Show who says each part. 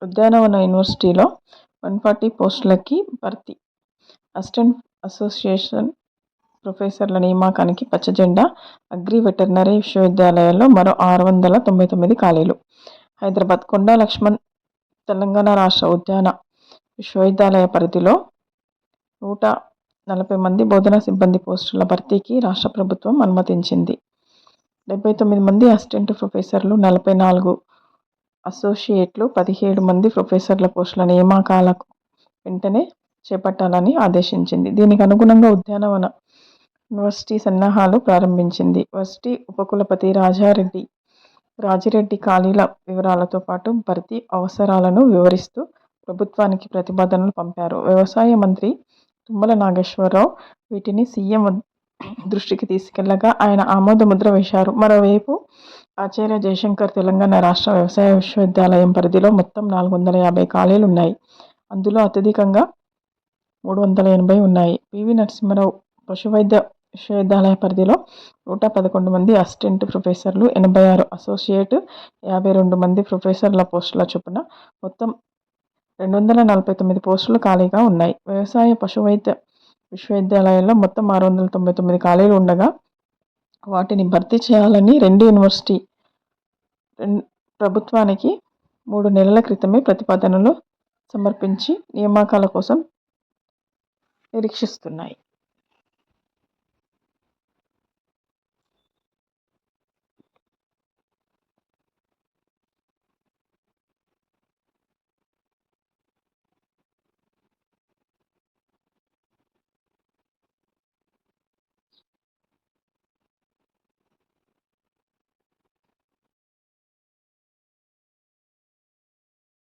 Speaker 1: ఉద్యానవన యూనివర్సిటీలో 140 పోస్టులకి భర్తీ. అసిస్టెంట్ అసోసియేషన్ ప్రొఫెసర్ల నియామకానికి పచ్చజెండా. అగ్రి వెటర్నరీ విశ్వవిద్యాలయాల్లో మరో 699 ఖాళీలు. హైదరాబాద్ కొండా లక్ష్మణ్ తెలంగాణ రాష్ట్ర ఉద్యాన విశ్వవిద్యాలయ పరిధిలో 140 మంది బోధనా సిబ్బంది పోస్టుల భర్తీకి రాష్ట్ర ప్రభుత్వం అనుమతించింది. 79 మంది అసిస్టెంట్ ప్రొఫెసర్లు, 44 అసోసియేట్లు, 17 మంది ప్రొఫెసర్ల పోస్టుల నియామకాలకు వెంటనే చేపట్టాలని ఆదేశించింది. దీనికి అనుగుణంగా ఉద్యానవన యూనివర్సిటీ సన్నాహాలు ప్రారంభించింది. వర్సిటీ ఉపకులపతి రాజిరెడ్డి ఖాళీల వివరాలతో పాటు భర్తీ అవసరాలను వివరిస్తూ ప్రభుత్వానికి ప్రతిపాదనలు పంపారు. వ్యవసాయ మంత్రి తుమ్మల నాగేశ్వరరావు వీటిని సీఎం దృష్టికి తీసుకెళ్లగా ఆయన ఆమోదముద్ర వేశారు. మరోవైపు ఆచార్య జయశంకర్ తెలంగాణ రాష్ట్ర వ్యవసాయ విశ్వవిద్యాలయం పరిధిలో మొత్తం 450 ఖాళీలున్నాయి. అందులో అత్యధికంగా 380 ఉన్నాయి. పివి నరసింహారావు పశువైద్య విశ్వవిద్యాలయ పరిధిలో 111 మంది అసిస్టెంట్ ప్రొఫెసర్లు, 86 అసోసియేట్, 52 మంది ప్రొఫెసర్ల పోస్టుల చొప్పున మొత్తం 249 పోస్టులు ఖాళీగా ఉన్నాయి. వ్యవసాయ పశువైద్య విశ్వవిద్యాలయాల్లో మొత్తం 699 ఖాళీలు ఉండగా వాటిని భర్తీ చేయాలని రెండు యూనివర్సిటీ ప్రభుత్వానికి 3 నెలల క్రితమే ప్రతిపాదనలు సమర్పించి నియామకాల కోసం నిరీక్షిస్తున్నాయి.